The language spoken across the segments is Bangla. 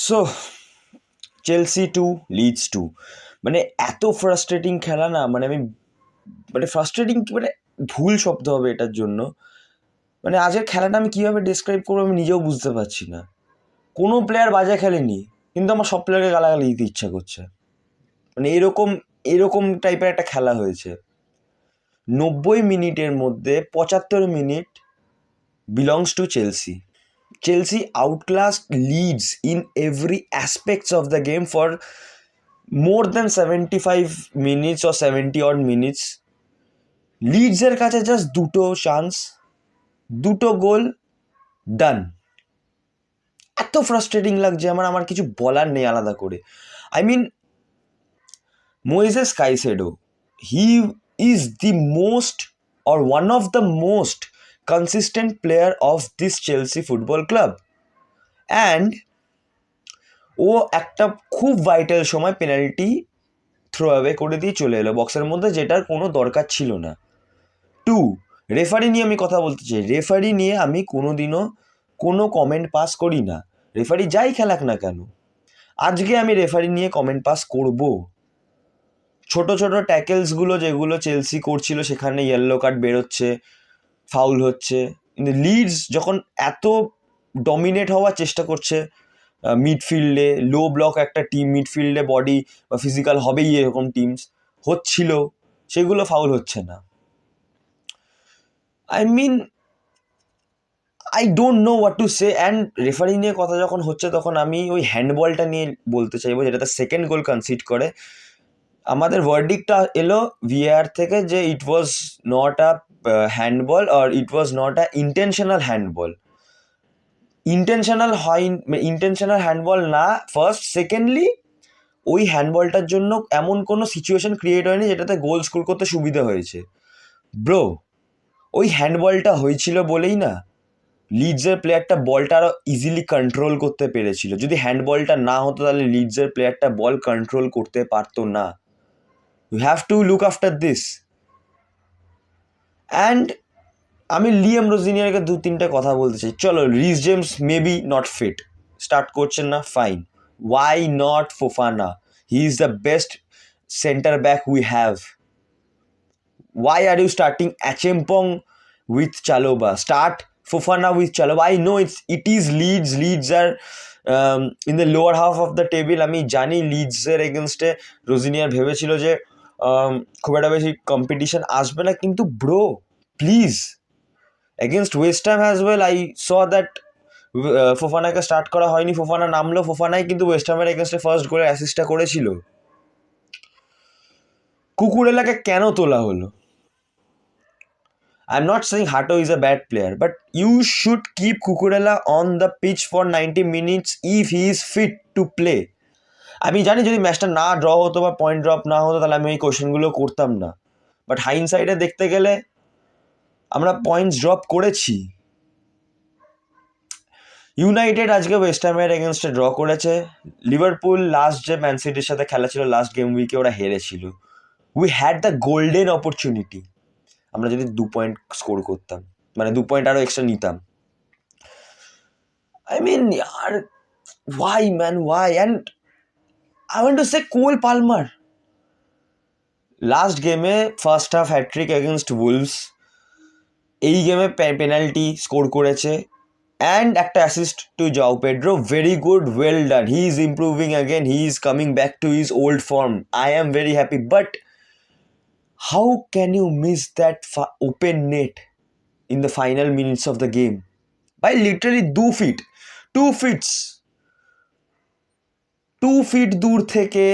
সো চেলসি 2 লিডস 2, মানে এত ফ্রাস্ট্রেটিং খেলা না, মানে আমি মানে ফ্রাস্ট্রেটিং মানে ভুল শব্দ হবে এটার জন্য। মানে আজকের খেলাটা আমি কীভাবে ডিসক্রাইব করবো আমি নিজেও বুঝতে পারছি না। কোনো প্লেয়ার বাজে খেলেনি, কিন্তু আমার সব প্লেয়ারকে গালাগালি দিতে ইচ্ছা করছে। মানে এরকম এরকম টাইপের একটা খেলা হয়েছে। 90 মিনিটের মধ্যে 75 minute belongs to Chelsea. Chelsea outclassed Leeds in every aspects of the game for more than 75 minutes or 70 odd minutes. লিডসের কাছে জাস্ট দুটো চান্স, দুটো গোল, ডান। এত ফ্রাস্ট্রেটিং লাগছে আমার কিছু বলার নেই আলাদা করে। I mean Moises Caicedo, he is the most or one of the most consistent player of this Chelsea football club, and ও একটা খুব ভাইটাল সময় পেনাল্টি থ্রো অ্যাওয়ে করে দিয়ে চলে এলো বক্সের মধ্যে, যেটার কোনো দরকার ছিল না। 2, রেফারি নিয়ে আমি কথা বলতে চাই। রেফারি নিয়ে আমি কোনোদিনও কোনো কমেন্ট পাস করি না, রেফারি যাই খেলাক না কেন। আজকে আমি রেফারি নিয়ে কমেন্ট পাস করব। ছোট ছোট ট্যাকেলসগুলো যেগুলো চেলসি করছিল সেখানে ইয়েলো কার্ড বেরোচ্ছে, ফাউল হচ্ছে, কিন্তু লিডস যখন এত ডমিনেট হওয়ার চেষ্টা করছে মিডফিল্ডে, লো ব্লক একটা টিম মিডফিল্ডে বডি বা ফিজিক্যাল হবেই এরকম টিমস হচ্ছিল, সেগুলো ফাউল হচ্ছে না। I mean I don't know what to say. And referee নিয়ে কথা যখন হচ্ছে তখন আমি ওই হ্যান্ডবলটা নিয়ে বলতে চাইবো, যেটাতে সেকেন্ড গোল কনসিড করে। আমাদের ভার্ডিকটা এলো ভিএআর থেকে যে it was not a handball or it was not a intentional handball. Intentional handball না ফার্স্ট। সেকেন্ডলি ওই হ্যান্ডবলটার জন্য এমন কোনো সিচুয়েশন ক্রিয়েট হয়নি যেটাতে গোল স্কোর করতে সুবিধা হয়েছে। ব্রো, ওই হ্যান্ডবলটা হয়েছিল বলেই না লিডসের প্লেয়ারটা বলটা আরও ইজিলি কন্ট্রোল করতে পেরেছিল। যদি হ্যান্ডবলটা না হতো তাহলে লিডসের প্লেয়ারটা বল কন্ট্রোল করতে পারতো না। You have to look after this. And আমি লিয়াম রোজিনিয়ারকে 2-3টে কথা বলতে চাই। চলো, Reece James maybe not fit, start করছেন না, fine. Why not Fofana? He is the best centre back we have. Why are you starting Achempong with Chaloba? Start Fofana with Chaloba. I know it is Leeds. Leeds are in the lower half of the table. আমি জানি লিডসের এগেনস্টে রোজিনিয়ার ভেবেছিল যে খুব একটা বেশি কম্পিটিশন আসবে না, কিন্তু bro please, against West Ham as well I saw that ফোফানাকে স্টার্ট করা হয়নি, ফোফানা নামলো, ফোফানাই কিন্তু ওয়েস্ট হ্যামের এগেনস্টে ফার্স্ট গোলের অ্যাসিস্টটা করেছিল। কুকুরেলাকে কেন তোলা হলো? I'm not saying Hato is a bad player, but you should keep Cucurella on the pitch for 90 minutes if he is fit to play. আমি জানি যদি ম্যাচটা না ড্র হতো বা পয়েন্ট ড্রপ না হতো তাহলে আমি এই কোশ্চেনগুলো করতাম না, বাট হাইন্ডসাইডে দেখতে গেলে আমরা পয়েন্টস ড্রপ করেছি। ইউনাইটেড আজকে ওয়েস্ট হ্যামের এগেনস্টে ড্র করেছে। লিভারপুল লাস্ট যে ম্যান সিটির সাথে খেলা ছিল লাস্ট গেম উইকে ওরা হেরেছিল। We had the golden opportunity. আমরা যদি 2 পয়েন্ট স্কোর করতাম, মানে 2 পয়েন্ট আরও এক্সট্রা নিতাম। I mean, yaar, why man, why? And I want to say Cole Palmer. Last গেমে first half hat trick against Wolves, এই গেমে পেনাল্টি স্কোর করেছে, অ্যান্ড একটা assist to Joao Pedro. Very good, well done. He is improving again, he is coming back to his old form. I am very happy, but how can you miss that open net in the final minutes of the game? By literally 2 feet দূর থেকে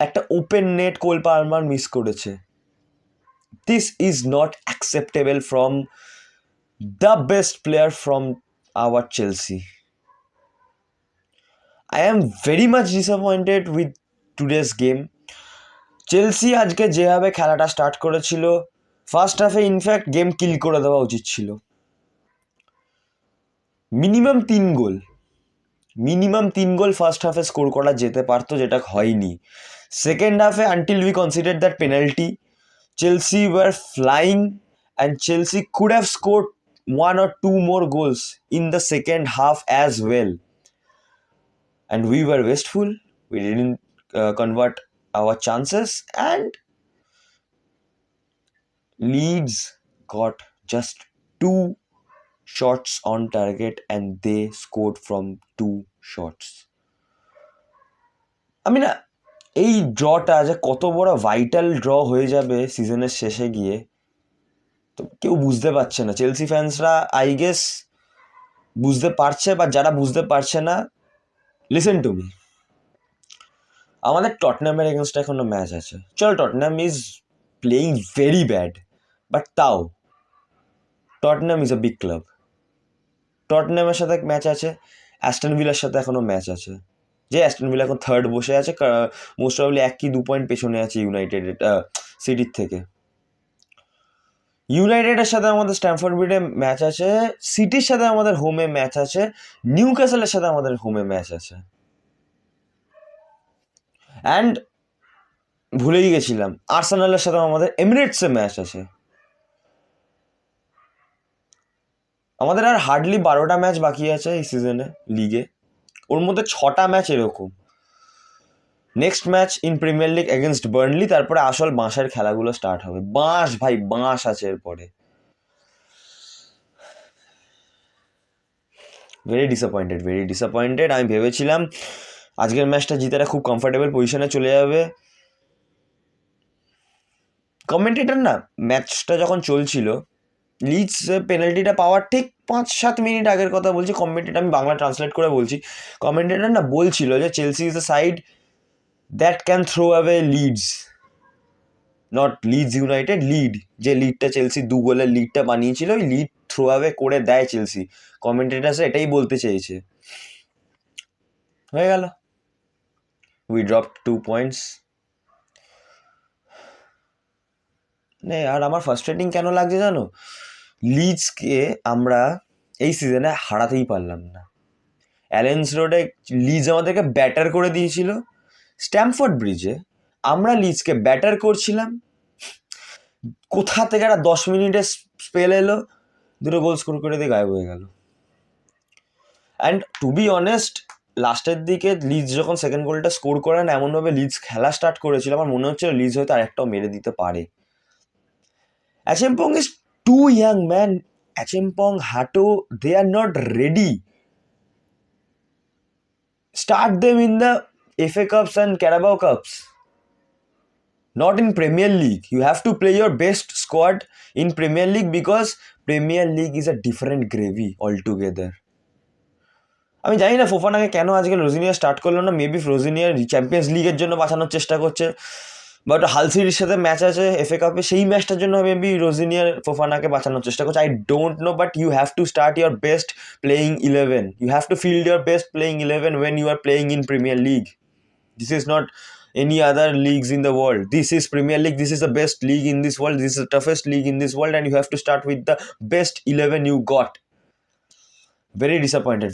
একটা open net Cole Palmer miss করেছে। This is not acceptable from the best player from our Chelsea. I am very much disappointed with today's game. Chelsea আজকে যেভাবে খেলাটা স্টার্ট করেছিল, ফার্স্ট হাফে ইনফ্যাক্ট গেম কিল করে দেওয়া উচিত ছিল। মিনিমাম 3 গোল ফার্স্ট হাফে স্কোর করা যেতে পারতো, যেটা হয়নি। সেকেন্ড হাফে until we consider that penalty, Chelsea were flying and Chelsea could have scored 1 or 2 more goals in the second half as well. and we were wasteful. We didn't convert our chances, and Leeds got just 2 shots on target and they scored from 2 shots. I mean, এই ড্রটা যে কত বড় ভাইটাল ড্র হয়ে যাবে সিজনের শেষে গিয়ে তো কেউ বুঝতে পারছে না। চেলসি ফ্যান্সরা আই গেস বুঝতে পারছে, বা যারা বুঝতে পারছে না, লিসেন টু মি। আমাদের টটনামের এগেনস্টে এখনো ম্যাচ আছে। চল, Tottenham is playing very bad, but তাও Tottenham is a big club. টটনামের সাথে ম্যাচ আছে, অ্যাস্টন ভিলার সাথে এখনো ম্যাচ আছে, যে অ্যাস্টন ভিলা এখন থার্ড বসে আছে, মোস্ট প্রবাবলি 1 কি 2 পয়েন্ট পেছনে আছে ইউনাইটেড সিটির থেকে। ইউনাইটেডের সাথে আমাদের স্ট্যামফোর্ড ব্রিডে ম্যাচ আছে, সিটির সাথে আমাদের হোমে ম্যাচ আছে, নিউক্যাসলের সাথে আমাদের হোমে ম্যাচ আছে, অ্যান্ড ভুলেই গেছিলাম আর্সেনালের সাথে আমাদের এমিরেটসে ম্যাচ আছে। আমাদের আর হার্ডলি 12টা ম্যাচ বাকি আছে এই সিজনে লিগে, ওর মধ্যে 6টা ম্যাচ এরকম। Next match in premier league against Burnley, তারপরে আসল বাঁশের খেলাগুলো স্টার্ট হবে। বাঁশ ভাই, বাঁশ আছে এরপরে। Very disappointed. আমি ভেবেছিলাম আজকের ম্যাচটা জিতেরা খুব কমফর্টেবল পজিশনে চলে যাবে। কমেন্টেটর না, ম্যাচটা যখন চলছিল, লিডস পেনাল্টিটা পাওয়ার ঠিক 5-7 মিনিট আগের কথা বলছি, কমেন্টেটর, আমি বাংলা ট্রান্সলেট করে বলছি, কমেন্টেটর না বলছিল যে Chelsea is the side that can throw away Leeds, not Leeds United, lead, যে লিডটা চেলসি 2 গোলের লিডটা বানিয়েছিল, ওই লিড থ্রো অ্যাওয়ে করে দেয় চেলসি। কমেন্টেটার্স এটাই বলতে চেয়েছে। হয়ে গেল, উই ড্রপড 2 পয়েন্টস। আর আমার ফার্স্ট্রেটিং কেন লাগছে জানো? লিডসকে আমরা এই সিজনে হারাতেই পারলাম না। অ্যালেন্স রোডে লিডস আমাদেরকে ব্যাটার করে দিয়েছিল, স্ট্যামফোর্ড ব্রিজে আমরা লিডসকে ব্যাটার করছিলাম, কোথা থেকে একটা 10 মিনিটের স্পেল এলো, 2 গোল স্কোর করে দিয়ে গায়েব হয়ে গেল। অ্যান্ড টু বি অনেস্ট, লাস্টের দিকে লিডস যখন সেকেন্ড গোলটা স্কোর করে না, এমনভাবে লিডস খেলা স্টার্ট করেছিল, আমার মনে হচ্ছিল লিডস হয়তো আরেকটাও মেরে দিতে পারে। Acheampong is too young, man. Acheampong, Hato, they are not ready. Start them in the FA Cups and Carabao Cups. Not in Premier League. You have to play your best squad in Premier League because Premier League is a different gravy altogether. আমি জানি না ফোফানাকে কেন আজকে রোজিনিয়া স্টার্ট করলো না। মেবি রোজিনিয়ার চ্যাম্পিয়ন্স লিগের জন্য বাঁচানোর চেষ্টা করছে, বাট হাল সিটির সাথে ম্যাচ আছে FA কাপে, সেই ম্যাচটার জন্য মেবি রোজিনিয়ার ফোফানাকে বাঁচানোর চেষ্টা করছে। I don't know, but you have to start your best playing 11. You have to field your best playing 11 when you are playing in Premier League. This is not any other leagues in the world. This is Premier League. This is the best league in this world. This is the toughest league in this world, and you have to start with the best 11 you got. Very disappointed.